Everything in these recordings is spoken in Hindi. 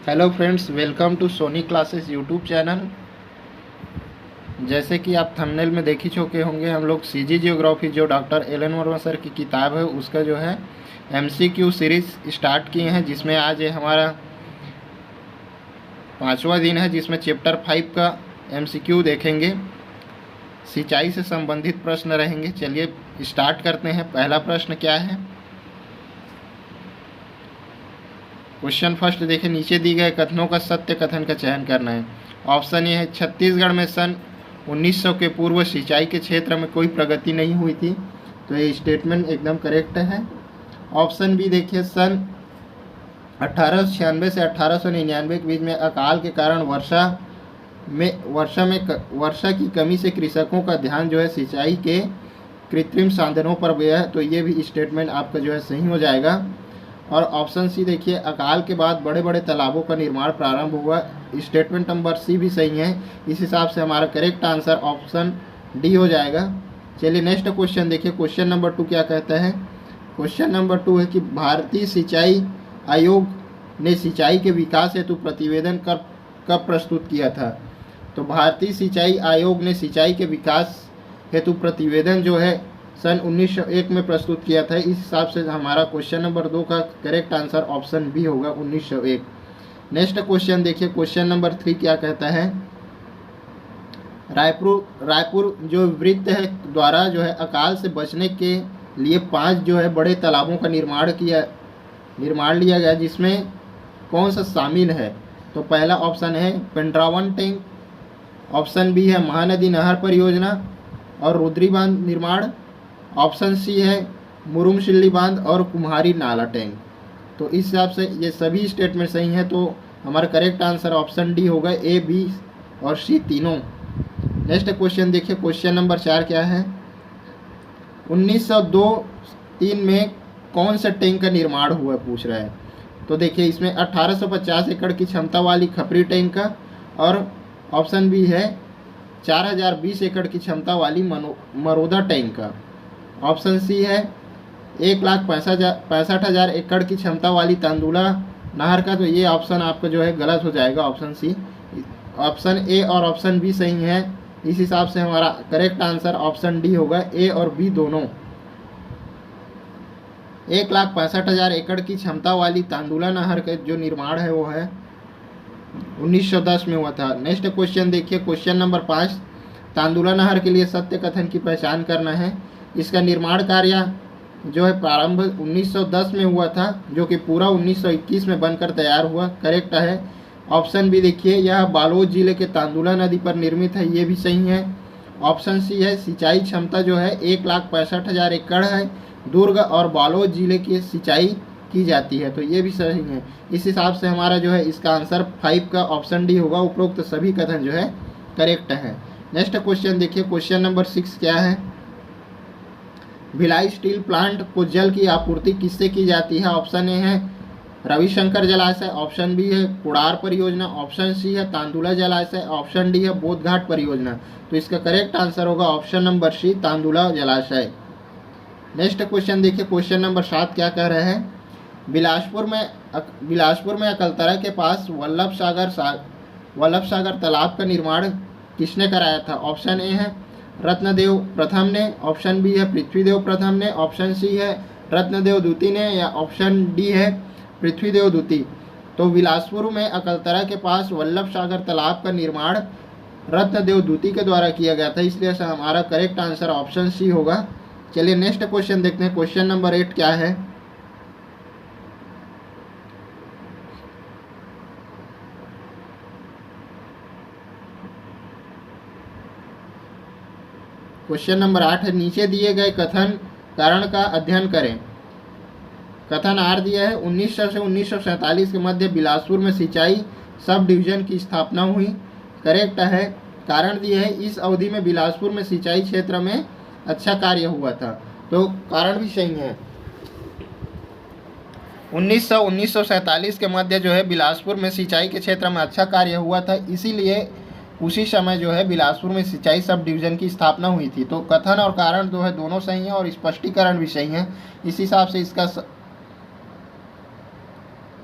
Hello friends, welcome to Soni classes YouTube channel. जैसे कि आप थंबनेल में देख ही चुके होंगे, हम लोग सीजी जियोग्राफी जो डॉक्टर एलन वर्मा सर की किताब है उसका जो है एमसीक्यू सीरीज़ स्टार्ट किए हैं, जिसमें आज ये हमारा 5वां दिन है, जिसमें चैप्टर 5 का एमसीक्यू देखेंगे। सिंचाई से संबंधित प्रश्न रहेंगे। चलिए स्टार्ट करते हैं। पहला प्रश्न क्या है? क्वेश्चन फर्स्ट देखिए, नीचे दी गए कथनों का सत्य कथन का चयन करना है। ऑप्शन ए है, छत्तीसगढ़ में सन 1900 के पूर्व सिंचाई के क्षेत्र में कोई प्रगति नहीं हुई थी। तो ये स्टेटमेंट एकदम करेक्ट है। ऑप्शन बी देखिए, सन 1896 से 1899 के बीच में अकाल के कारण वर्षा की कमी से कृषकों का ध्यान जो है सिंचाई के कृत्रिम साधनों पर गया है। तो ये भी स्टेटमेंट आपका जो है सही हो जाएगा। और ऑप्शन सी देखिए, अकाल के बाद बड़े बड़े तालाबों का निर्माण प्रारंभ हुआ। स्टेटमेंट नंबर सी भी सही है। इस हिसाब से हमारा करेक्ट आंसर ऑप्शन डी हो जाएगा। चलिए नेक्स्ट क्वेश्चन देखिए। क्वेश्चन नंबर 2 क्या कहता है? क्वेश्चन नंबर 2 है कि भारतीय सिंचाई आयोग ने सिंचाई के विकास हेतु प्रतिवेदन कब प्रस्तुत किया था? तो भारतीय सिंचाई आयोग ने सिंचाई के विकास हेतु प्रतिवेदन जो है सन 1901 में प्रस्तुत किया था। इस हिसाब से हमारा क्वेश्चन नंबर 2 का करेक्ट आंसर ऑप्शन बी होगा, 1901। नेक्स्ट क्वेश्चन देखिए। क्वेश्चन नंबर 3 क्या कहता है? रायपुर जो वृत्त है द्वारा जो है अकाल से बचने के लिए 5 जो है बड़े तालाबों का निर्माण लिया गया, जिसमें कौन सा शामिल है? तो पहला ऑप्शन है पेंड्रावन टैंक, ऑप्शन बी है महानदी नहर परियोजना और रुद्री बांध निर्माण, ऑप्शन सी है मुरुमशिल्ली बांध और कुम्हारी नाला टैंक। तो इस हिसाब से ये सभी स्टेटमेंट सही हैं। तो हमारा करेक्ट आंसर ऑप्शन डी होगा, ए, बी और सी तीनों। नेक्स्ट क्वेश्चन देखिए। क्वेश्चन नंबर 4 क्या है? 1902-3 में कौन सा टैंक का निर्माण हुआ पूछ रहा है। तो देखिए इसमें 1850 एकड़ की क्षमता वाली खपरी टैंक का, और ऑप्शन बी है 4020 एकड़ की क्षमता वाली मरोदा टैंक का। ऑप्शन सी है 1,65,000 एकड़ की क्षमता वाली तांदुला नहर का। तो ये ऑप्शन आपका जो है गलत हो जाएगा, ऑप्शन सी। ऑप्शन ए और ऑप्शन बी सही है। इस हिसाब से हमारा करेक्ट आंसर ऑप्शन डी होगा, ए और बी दोनों। 1,65,000 एकड़ की क्षमता वाली तांदुला नहर का जो निर्माण है वो है 1910 में हुआ था। नेक्स्ट क्वेश्चन देखिए। क्वेश्चन नंबर 5, तांदुला नहर के लिए सत्य कथन की पहचान करना है। इसका निर्माण कार्य जो है प्रारंभ 1910 में हुआ था, जो कि पूरा 1921 में बनकर तैयार हुआ। करेक्ट है। ऑप्शन बी देखिए, यह बालोद जिले के तांदुला नदी पर निर्मित है, ये भी सही है। ऑप्शन सी है सिंचाई क्षमता जो है 1,65,000 एकड़ है, दुर्ग और बालोद जिले की सिंचाई की जाती है। तो ये भी सही है। इस हिसाब से हमारा जो है इसका आंसर 5 का ऑप्शन डी होगा। उपरोक्त सभी कथन जो है करेक्ट है। नेक्स्ट क्वेश्चन देखिए। क्वेश्चन नंबर 6 क्या है? भिलाई स्टील प्लांट को जल की आपूर्ति किससे की जाती है? ऑप्शन ए है रविशंकर जलाशय, ऑप्शन बी है कुड़ार परियोजना, ऑप्शन सी है तांदुला जलाशय, ऑप्शन डी है बोधघाट परियोजना। तो इसका करेक्ट आंसर होगा ऑप्शन नंबर सी, तांदुला जलाशय। नेक्स्ट क्वेश्चन देखिए। क्वेश्चन नंबर 7 क्या कह रहे हैं? बिलासपुर में अकलतरा के पास वल्लभ सागर तालाब का निर्माण किसने कराया था? ऑप्शन ए है रत्नदेव प्रथम ने, ऑप्शन बी है पृथ्वीदेव प्रथम ने, ऑप्शन सी है रत्नदेव द्वितीय ने, या ऑप्शन डी है पृथ्वीदेव द्वितीय। तो बिलासपुर में अकलतरा के पास वल्लभ सागर तालाब का निर्माण रत्नदेव द्वितीय के द्वारा किया गया था, इसलिए हमारा करेक्ट आंसर ऑप्शन सी होगा। चलिए नेक्स्ट क्वेश्चन देखते हैं। क्वेश्चन नंबर 8 क्या है? क्वेश्चन नंबर 8 है, नीचे दिए गए कथन कारण का अध्ययन करें। कथन आर दिया है 1900 से 1947 के मध्य बिलासपुर में सिंचाई सब डिवीजन की स्थापना हुई। करेक्ट है। कारण दिया है इस अवधि में बिलासपुर में सिंचाई क्षेत्र में अच्छा कार्य हुआ था। तो कारण भी सही है। 1947 के मध्य जो है बिलासपुर में सिंचाई के क्षेत्र में अच्छा कार्य हुआ था, इसीलिए उसी समय जो है बिलासपुर में सिंचाई सब डिवीज़न की स्थापना हुई थी। तो कथन और कारण जो है दोनों सही हैं और स्पष्टीकरण भी सही है। इस हिसाब से इसका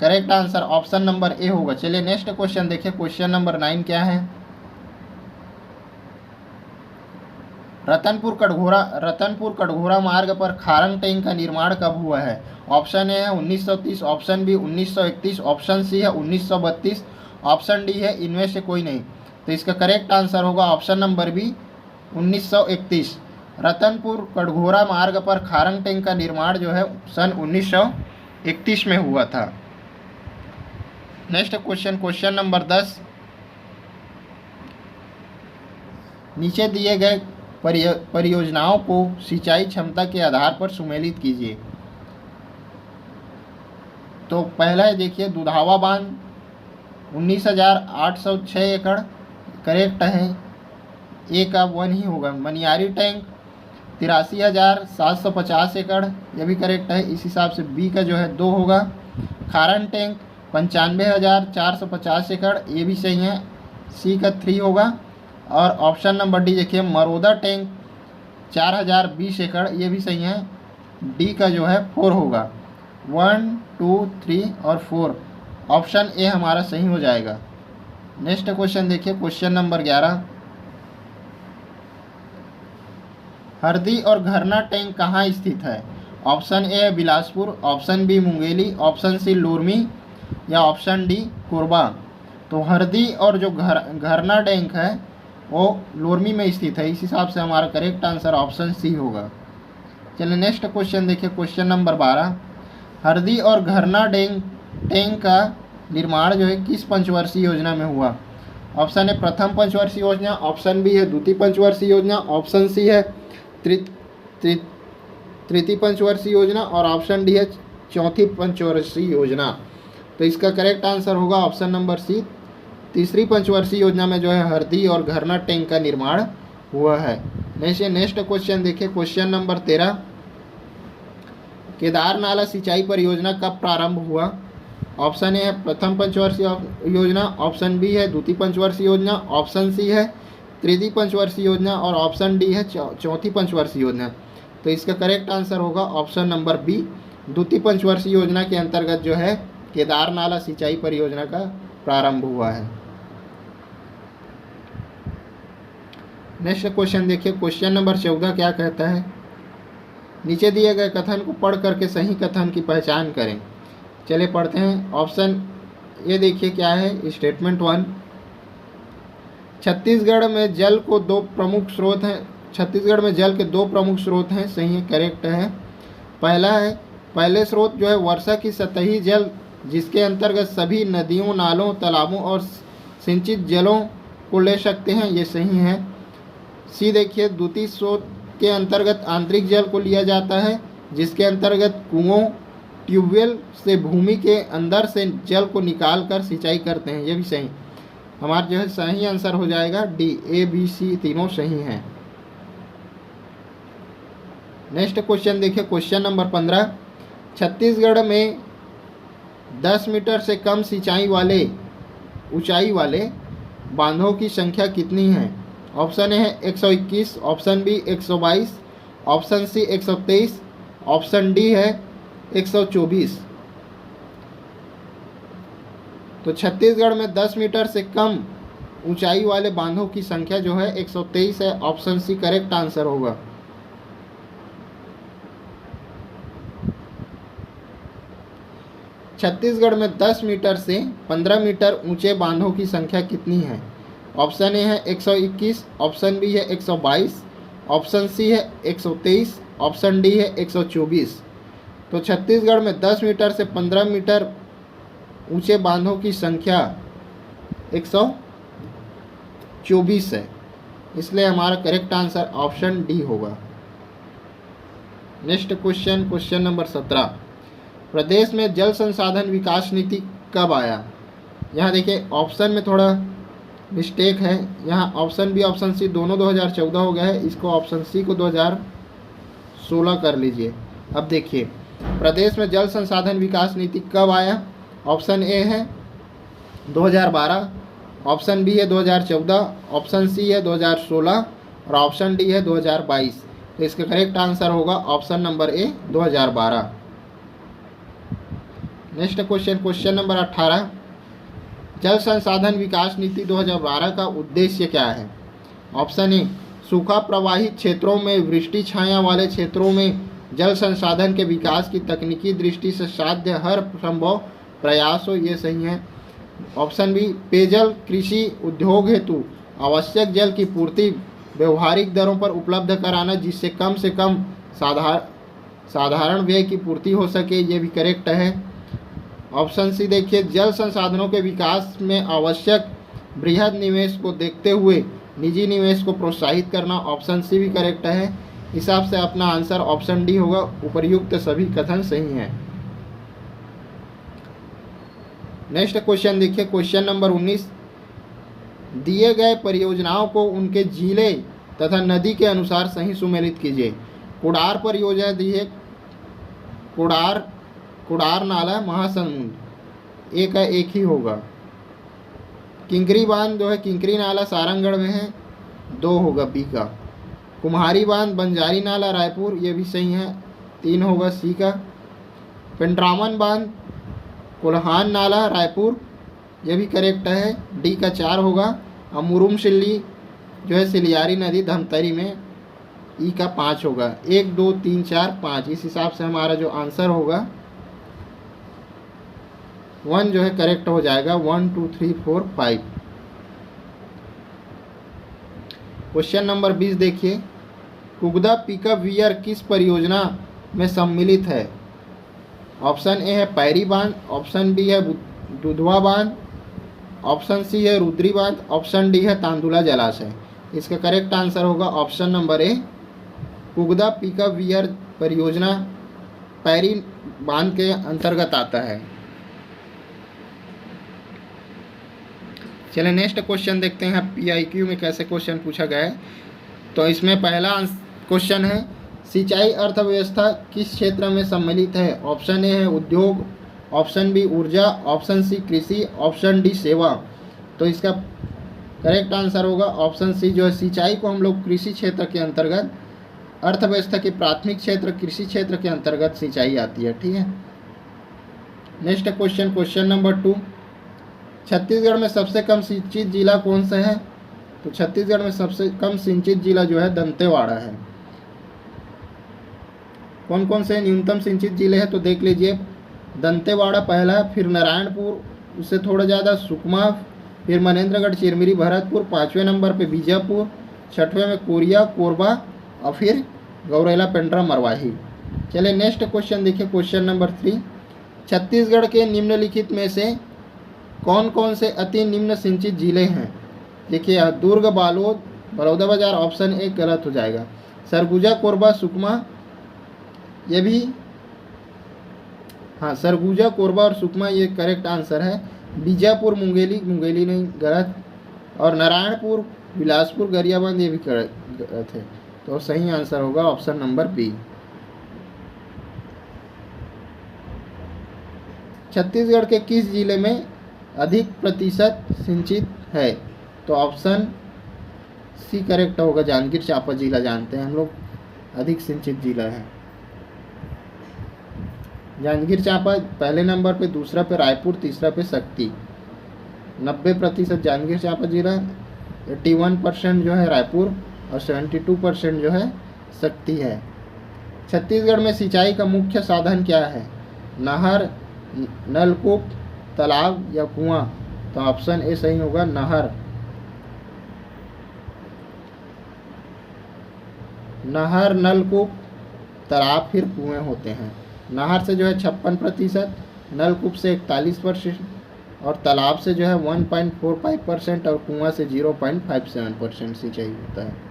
करेक्ट आंसर ऑप्शन नंबर ए होगा। चलिए नेक्स्ट क्वेश्चन देखिए, क्वेश्चन नंबर 9 क्या है। रतनपुर कटघोरा मार्ग पर खारंग टैंक का निर्माण कब हुआ है? ऑप्शन ए है 1930, ऑप्शन बी 1931, ऑप्शन सी है 1932, ऑप्शन डी है इनमें से कोई नहीं। तो इसका करेक्ट आंसर होगा option number B 1931। Ratanpur Katghora मार्ग पर खारंग टैंक का निर्माण जो है सन 1931 में हुआ था। Next question, question number 10। नीचे दिए गए परियोजनाओं को सिंचाई क्षमता के आधार पर सुमेलित कीजिए। तो पहला है देखिए दुधावा बांध 19,806 एकड़, करेक्ट है, ए का 1 ही होगा। मनियारी टैंक 83,750 एकड़, यह भी करेक्ट है, इस हिसाब से बी का जो है 2 होगा। खारन टैंक 95,450 एकड़, ये भी सही है, सी का 3 होगा। और ऑप्शन नंबर डी देखिए मरोदा टैंक 4,020 एकड़, ये भी सही है, डी का जो है 4 होगा। 1, 2, 3 और 4, ऑप्शन ए हमारा सही हो जाएगा। नेक्स्ट क्वेश्चन देखिए, क्वेश्चन नंबर 11। हरदी और घरना टैंक कहाँ स्थित है? ऑप्शन ए है Bilaspur, option B Mungeli, option C Lurmi या ऑप्शन डी कोरबा। तो हरदी और जो घरना टैंक है वो लुरमी में स्थित है, इस हिसाब से हमारा करेक्ट आंसर ऑप्शन सी होगा। चलिए नेक्स्ट क्वेश्चन देखिए, क्वेश्चन नंबर 12। हरदी और घरना टैंक का निर्माण जो है किस पंचवर्षीय योजना में हुआ? ऑप्शन है प्रथम पंचवर्षीय योजना, ऑप्शन बी है द्वितीय पंचवर्षीय योजना, ऑप्शन सी है तृतीय पंचवर्षीय योजना और ऑप्शन डी है चौथी पंचवर्षीय योजना। तो इसका करेक्ट आंसर होगा ऑप्शन नंबर सी, तीसरी पंचवर्षीय योजना में जो है हरदी और घरना टैंक का निर्माण हुआ है। नेक्स्ट क्वेश्चन देखिए, क्वेश्चन नंबर 13। केदार नाला सिंचाई परियोजना कब प्रारंभ हुआ? ऑप्शन ए है प्रथम पंचवर्षीय योजना, ऑप्शन बी है द्वितीय पंचवर्षीय योजना, ऑप्शन सी है तृतीय पंचवर्षीय योजना और ऑप्शन डी है चौथी पंचवर्षीय योजना। तो इसका करेक्ट आंसर होगा ऑप्शन नंबर बी, द्वितीय पंचवर्षीय योजना के अंतर्गत जो है केदार नाला सिंचाई परियोजना का प्रारंभ हुआ है। नेक्स्ट क्वेश्चन देखिए, क्वेश्चन नंबर 14 क्या कहता है। नीचे दिए गए कथन को पढ़ करके सही कथन की पहचान करें। चलिए पढ़ते हैं। ऑप्शन ये देखिए क्या है, स्टेटमेंट 1। छत्तीसगढ़ में जल के दो प्रमुख स्रोत हैं, सही है, करेक्ट है। पहला है, पहले स्रोत जो है वर्षा की सतही जल, जिसके अंतर्गत सभी नदियों, नालों, तालाबों और सिंचित जलों को ले सकते हैं, ये सही है। सी देखिए द्वितीय स्रोत के अंतर्गत आंतरिक जल को लिया जाता है, जिसके अंतर्गत कुओं, ट्यूबवेल से भूमि के अंदर से जल को निकाल कर सिंचाई करते हैं, ये भी सही। हमारा जो है सही आंसर हो जाएगा डी, ए बी सी तीनों सही हैं। नेक्स्ट क्वेश्चन देखिए, क्वेश्चन नंबर 15। छत्तीसगढ़ में 10 मीटर से कम ऊंचाई वाले बांधों की संख्या कितनी है? ऑप्शन ए है 121, option B 122, option C 123, option D है 124। तो छत्तीसगढ़ में 10 मीटर से कम ऊंचाई वाले बांधों की संख्या जो है 123 है, ऑप्शन सी करेक्ट आंसर होगा। छत्तीसगढ़ में 10 मीटर से 15 मीटर ऊंचे बांधों की संख्या कितनी है? ऑप्शन ए है 121, ऑप्शन बी है 122, ऑप्शन सी है 123, ऑप्शन डी है 124। तो छत्तीसगढ़ में 10 मीटर से 15 मीटर ऊंचे बांधों की संख्या 124 है, इसलिए हमारा करेक्ट आंसर ऑप्शन डी होगा। Next question, question number 17। प्रदेश में जल संसाधन विकास नीति कब आया? यहाँ देखिए ऑप्शन में थोड़ा मिस्टेक है, यहाँ ऑप्शन बी ऑप्शन सी दोनों 2014 हो गया है, इसको ऑप्शन सी को 2016 कर लीजिए। अब देखिए प्रदेश में जल संसाधन विकास नीति कब आया? ऑप्शन ए है 2012, ऑप्शन बी है 2014, ऑप्शन सी है 2016 और ऑप्शन डी है 2022। तो इसका करेक्ट आंसर होगा ऑप्शन नंबर ए 2012। नेक्स्ट क्वेश्चन, क्वेश्चन नंबर 18, जल संसाधन विकास नीति 2012 का उद्देश्य क्या है? ऑप्शन ए, सूखा प्रवाहित क्षेत्रों में, वृष्टि छाया वाले क्षेत्रों में जल संसाधन के विकास की तकनीकी दृष्टि से साध्य हर संभव प्रयास हो, ये सही है। ऑप्शन बी, पेयजल कृषि उद्योग हेतु आवश्यक जल की पूर्ति व्यवहारिक दरों पर उपलब्ध कराना, जिससे कम से कम साधारण व्यय की पूर्ति हो सके, ये भी करेक्ट है। ऑप्शन सी देखिए, जल संसाधनों के विकास में आवश्यक बृहद निवेश को देखते हुए निजी निवेश को प्रोत्साहित करना, ऑप्शन सी भी करेक्ट है। हिसाब से अपना आंसर ऑप्शन डी होगा। उपर्युक्त सभी कथन सही हैं। नेक्स्ट क्वेश्चन देखिए, क्वेश्चन नंबर 19, दिए गए परियोजनाओं को उनके जिले तथा नदी के अनुसार सही सुमेलित कीजिए। कुडार परियोजना दी है, कुडार नाला महासमुंद, ए का एक ही होगा। किंकरी बांध जो है, किंकरी नाला सारंगढ़ में है, 2 होगा बी का। कुम्हारी बांध बंजारी नाला रायपुर, ये भी सही है, 3 होगा सी का। पेंड्रामन बांध कोल्हान नाला रायपुर, ये भी करेक्ट है, डी का 4 होगा। अमुरुम सिल्ली जो है सिलियारी नदी धमतरी में, ई का 5 होगा। 1 2 3 4 5, इस हिसाब से हमारा जो आंसर होगा 1 जो है करेक्ट हो जाएगा। 1 2 3 4 5। क्वेश्चन नंबर 20 देखिए, कुगदा पिकअप वियर किस परियोजना में सम्मिलित है? ऑप्शन ए है पैरी बांध, ऑप्शन बी है दुधवा बांध, ऑप्शन सी है रुद्री बांध, ऑप्शन डी है तांदुला जलाशय। इसका करेक्ट आंसर होगा option number A, Kugda pickup weir परियोजना पैरी बांध के अंतर्गत आता है। चलिए नेक्स्ट क्वेश्चन देखते हैं PIQ में कैसे क्वेश्चन पूछा गया है। तो इसमें पहला क्वेश्चन है, सिंचाई अर्थव्यवस्था किस क्षेत्र में सम्मिलित है? ऑप्शन ए है उद्योग, ऑप्शन बी ऊर्जा, ऑप्शन सी कृषि, ऑप्शन डी सेवा। तो इसका करेक्ट आंसर होगा ऑप्शन सी, जो है सिंचाई को हम लोग कृषि क्षेत्र के अंतर्गत, अर्थव्यवस्था के प्राथमिक क्षेत्र कृषि क्षेत्र के अंतर्गत सिंचाई आती है। ठीक है। Next question, question number 2, Chhattisgarh में सबसे कम सिंचित जिला कौन सा है? तो छत्तीसगढ़ में सबसे कम सिंचित जिला जो है दंतेवाड़ा है। कौन कौन से न्यूनतम सिंचित जिले हैं? तो देख लीजिए, दंतेवाड़ा पहला, फिर नारायणपुर, उससे थोड़ा ज़्यादा सुकमा, फिर मनेन्द्रगढ़, चिरमिरी, भरतपुर, 5वें नंबर पे बीजापुर, 6वें में कोरिया, कोरबा और फिर गौरेला, पेंड्रा, मरवाही। चलिए नेक्स्ट क्वेश्चन देखिए, क्वेश्चन नंबर 3, छत्तीसगढ़ के निम्नलिखित में से कौन कौन से अति निम्न सिंचित जिले हैं? देखिए, दुर्ग, बालोद, बलौदाबाजार, ऑप्शन ए गलत हो जाएगा। सरगुजा, कोरबा, सुकमा, ये भी हाँ, सरगुजा, कोरबा और सुकमा ये करेक्ट आंसर है। बीजापुर, मुंगेली नहीं, गलत। और नारायणपुर, बिलासपुर, गरियाबंद, ये भी गलत है। तो सही आंसर होगा ऑप्शन नंबर बी। छत्तीसगढ़ के किस जिले में अधिक प्रतिशत सिंचित है? तो ऑप्शन सी करेक्ट होगा, जांजगीर चांपा जिला जानते हैं हम लोग, अधिक सिंचित जिला है। जांजगीर चांपा पहले नंबर पे, दूसरा पे रायपुर, तीसरा पे शक्ति। 90% जांजगीर चांपा जिला, 81% जो है रायपुर और 72% जो है शक्ति है। छत्तीसगढ़ में सिंचाई का मुख्य साधन क्या है? नहर, नलकूप, तालाब या कुआं? तो ऑप्शन ए सही होगा, नहर। नहर, नलकूप, तालाब फिर कुएं होते हैं। नहर से जो है 56%, नलकूप से 41% और तालाब से जो है 1.45% और कुआं से 0.57% सिंचाई होता है।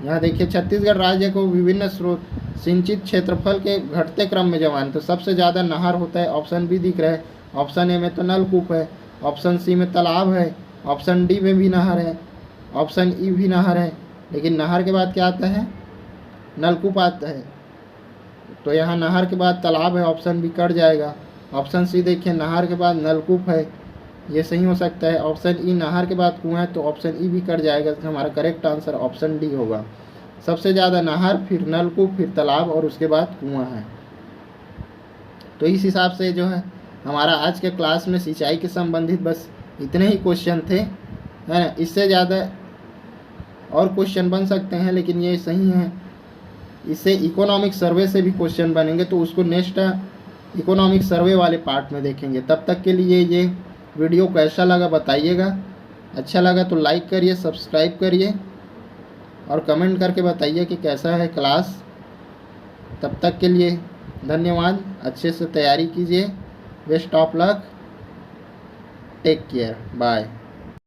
यहाँ देखिए, छत्तीसगढ़ राज्य को विभिन्न स्रोत सिंचित क्षेत्रफल के घटते क्रम में जब आने, तो सबसे ज़्यादा नहर होता है, ऑप्शन बी दिख रहा है। ऑप्शन ए में तो नलकूप है, ऑप्शन सी में तालाब है, ऑप्शन डी में भी नहर है, ऑप्शन ई भी नहर है। लेकिन नहर के बाद क्या आता है? नलकूप आता है। तो यहाँ नहर के बाद तालाब है, ऑप्शन बी कट जाएगा। ऑप्शन सी देखिए, नहर के बाद नलकूप है, ये सही हो सकता है। ऑप्शन ई, नहर के बाद कुआं है, तो ऑप्शन ई भी कट जाएगा। तो हमारा करेक्ट आंसर ऑप्शन डी होगा। सबसे ज़्यादा नहर, फिर नलकूप, फिर तालाब और उसके बाद कुआं है। तो इस हिसाब से जो है हमारा आज के क्लास में सिंचाई के संबंधित बस इतने ही क्वेश्चन थे, है ना। इससे ज़्यादा और क्वेश्चन बन सकते हैं, लेकिन ये सही है। इससे इकोनॉमिक सर्वे से भी क्वेश्चन बनेंगे, तो उसको नेक्स्ट इकोनॉमिक सर्वे वाले पार्ट में देखेंगे। तब तक के लिए ये वीडियो कैसा लगा बताइएगा। अच्छा लगा तो लाइक करिए, सब्सक्राइब करिए और कमेंट करके बताइए कि कैसा है क्लास। तब तक के लिए धन्यवाद। अच्छे से तैयारी कीजिए। Best of luck. Take care. Bye.